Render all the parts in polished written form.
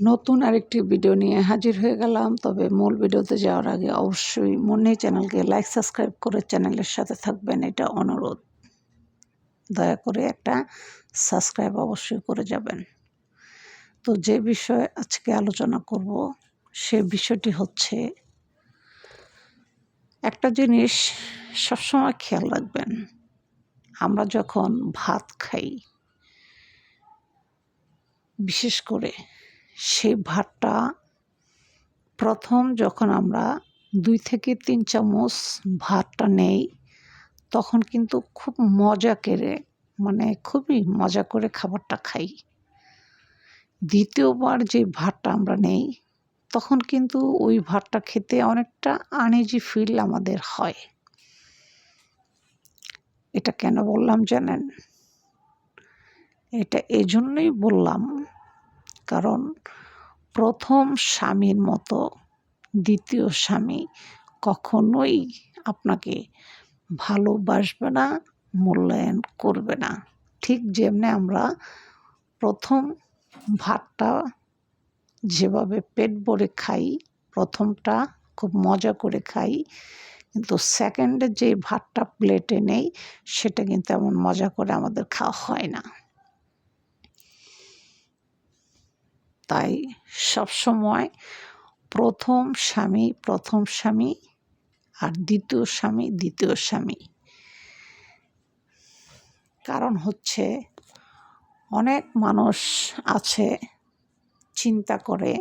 নতুন আরেকটি ভিডিও নিয়ে হাজির হয়ে গেলাম। তবে মূল ভিডিওতে যাওয়ার আগে অবশ্যই মুন্নি চ্যানেলকে লাইক সাবস্ক্রাইব করে চ্যানেলের সাথে থাকবেন, এটা অনুরোধ। দয়া করে একটা সাবস্ক্রাইব অবশ্যই করে যাবেন। তো যে বিষয়ে আজকে আলোচনা করব সে বিষয়টি হচ্ছে, একটা জিনিস সবসময় খেয়াল রাখবেন, আমরা যখন ভাত খাই, বিশেষ করে সেই ভাতটা প্রথম যখন আমরা 2 থেকে 3 চামচ ভাতটা নেই, তখন কিন্তু খুব মজা করে, খুবই মজা করে খাবারটা খাই। দ্বিতীয়বার যে ভাতটা আমরা নেই, তখন কিন্তু ওই ভাতটা খেতে অনেকটা আনইজি ফিল আমাদের হয়। এটা কেন বললাম জানেন? এটা এজন্যই বললাম, কারণ প্রথম স্বামীর মতো দ্বিতীয় স্বামী কখনোই আপনাকে ভালোবাসবে না, মূল্যায়ন করবে না। ঠিক যেমনি আমরা প্রথম ভাতটা যেভাবে পেট ভরে খাই, প্রথমটা খুব মজা করে খাই, কিন্তু সেকেন্ডে যে ভাতটা প্লেটে নেই সেটা কিন্তু এমন মজা করে আমাদের খাওয়া হয় না। তাই সবসময় প্রথম স্বামী আর দ্বিতীয় স্বামী। কারণ হচ্ছে, অনেক মানুষ আছে চিন্তা করে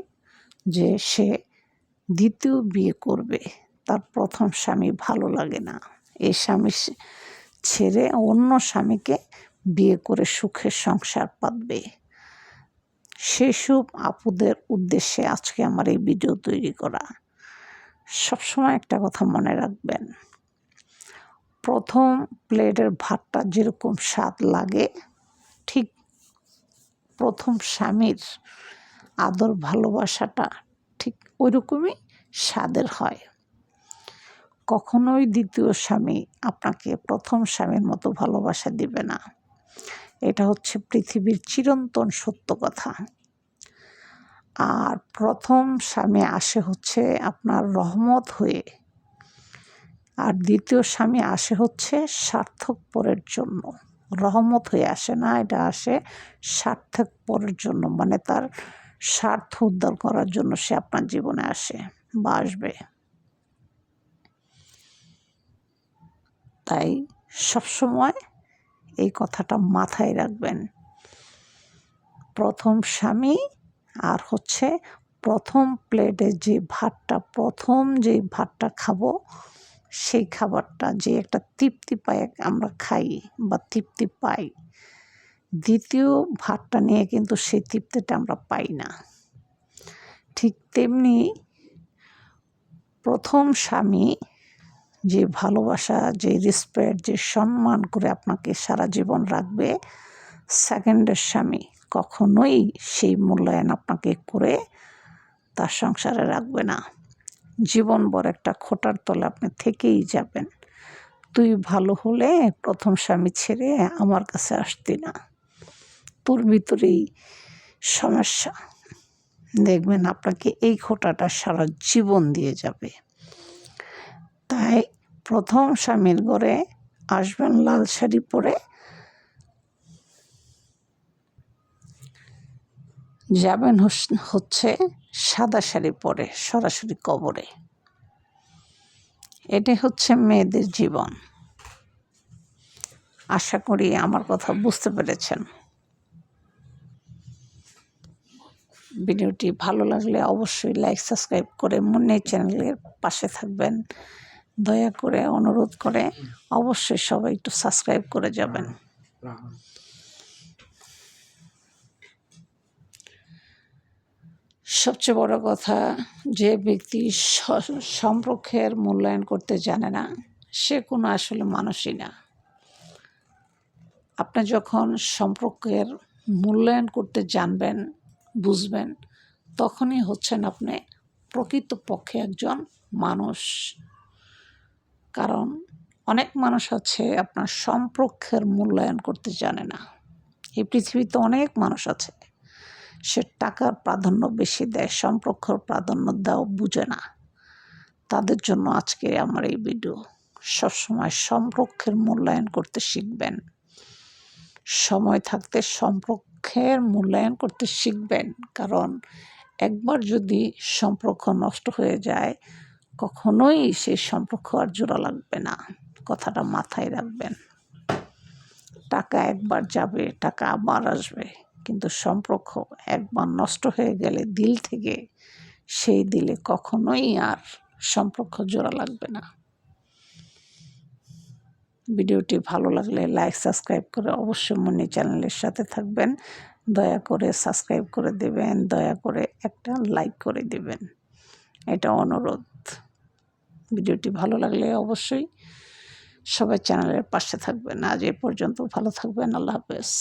যে সে দ্বিতীয় বিয়ে করবে, তার প্রথম স্বামী ভালো লাগে না, এই স্বামী ছেড়ে অন্য স্বামীকে বিয়ে করে সুখের সংসার পাতবে। সেসব আপুদের উদ্দেশ্যে আজকে আমার এই ভিডিও তৈরি করা। সবসময় একটা কথা মনে রাখবেন, প্রথম প্লেটের ভাতটা যেরকম স্বাদ লাগে, ঠিক প্রথম স্বামীর আদর ভালোবাসাটা ঠিক ওইরকমই স্বাদের হয়। কখনোই দ্বিতীয় স্বামী আপনাকে প্রথম স্বামীর মতো ভালোবাসা দিবে না। এটা হচ্ছে পৃথিবীর চিরন্তন সত্য কথা। আর প্রথম স্বামী আসে হচ্ছে আপনার রহমত হয়ে, আর দ্বিতীয় স্বামী আসে হচ্ছে স্বার্থপরের জন্য। রহমত হয়ে আসে না, এটা আসে স্বার্থপরের জন্য, তার স্বার্থ উদ্ধার করার জন্য সে আপনার জীবনে আসে বা আসবে। তাই সবসময় এই কথাটা মাথায় রাখবেন, প্রথম স্বামী আর হচ্ছে প্রথম প্লেটে যে ভাতটা খাবো, সেই খাবারটা যে একটা তৃপ্তি পাই আমরা খাই বা তৃপ্তি পাই, দ্বিতীয় ভাতটা নিয়ে কিন্তু সেই তৃপ্তিটা আমরা পাই না। ঠিক তেমনি প্রথম স্বামী যে ভালোবাসা, যে রেসপেক্ট, যে সম্মান করে আপনাকে সারা জীবন রাখবে, সেকেন্ডের স্বামী কখনোই সেই মূল্যায়ন আপনাকে করে তার সংসারে রাখবে না। জীবনভর একটা খোঁটার তলে আপনি থেকেই যাবেন। তুই ভালো হলে প্রথম স্বামী ছেড়ে আমার কাছে আসতি না, তোর ভিতরেই সমস্যা। দেখবেন আপনাকে এই খোঁটাটা সারা জীবন দিয়ে যাবে। তাই প্রথম স্বামীর ঘরে আসবেন লাল শাড়ি পরে, যাবেন হচ্ছে সাদা শাড়ি পরে সরাসরি কবরে। এটাই হচ্ছে মেয়েদের জীবন। আশা করি আমার কথা বুঝতে পেরেছেন। ভিডিওটি ভালো লাগলে অবশ্যই লাইক সাবস্ক্রাইব করে মুন্নি চ্যানেলের পাশে থাকবেন। দয়া করে অনুরোধ করে অবশ্যই সবাই একটু সাবস্ক্রাইব করে যাবেন। সবচেয়ে বড় কথা, যে ব্যক্তি সম্পর্কের মূল্যায়ন করতে জানে না, সে কোনো আসলে মানুষই না। আপনি যখন সম্পর্কের মূল্যায়ন করতে জানবেন, বুঝবেন, তখনই হচ্ছেন আপনি প্রকৃতপক্ষে একজন মানুষ। কারণ অনেক মানুষ আছে আপনার সম্পর্কের মূল্যায়ন করতে জানে না। এই পৃথিবীতে অনেক মানুষ আছে সে টাকার প্রাধান্য বেশি দেয়, সম্পর্কর প্রাধান্য দেওয়া বুঝে না। তাদের জন্য আজকে আমার এই ভিডিও। সবসময় সম্পর্কের মূল্যায়ন করতে শিখবেন। সময় থাকতে সম্পর্কের মূল্যায়ন করতে শিখবেন, কারণ একবার যদি সম্পর্ক নষ্ট হয়ে যায় কখনোই সেই সম্পর্ক আর জোড়া লাগবে না। কথাটা মাথায় রাখবেন। টাকা একবার যাবে, টাকা আবার আসবে, কিন্তু সম্পর্ক একবার নষ্ট হয়ে গেলে দিল থেকে, সেই দিলে কখনোই আর সম্পর্ক জোড়া লাগবে না। ভিডিওটি ভালো লাগলে লাইক সাবস্ক্রাইব করে অবশ্যই মনি চ্যানেলের সাথে থাকবেন। দয়া করে সাবস্ক্রাইব করে দেবেন, দয়া করে একটা লাইক করে দেবেন, এটা অনুরোধ। ভিডিওটি ভালো লাগলে অবশ্যই সবাই চ্যানেলের পাশে থাকবেন। আজ এ পর্যন্ত, ভালো থাকবেন। আল্লাহ হাফেজ।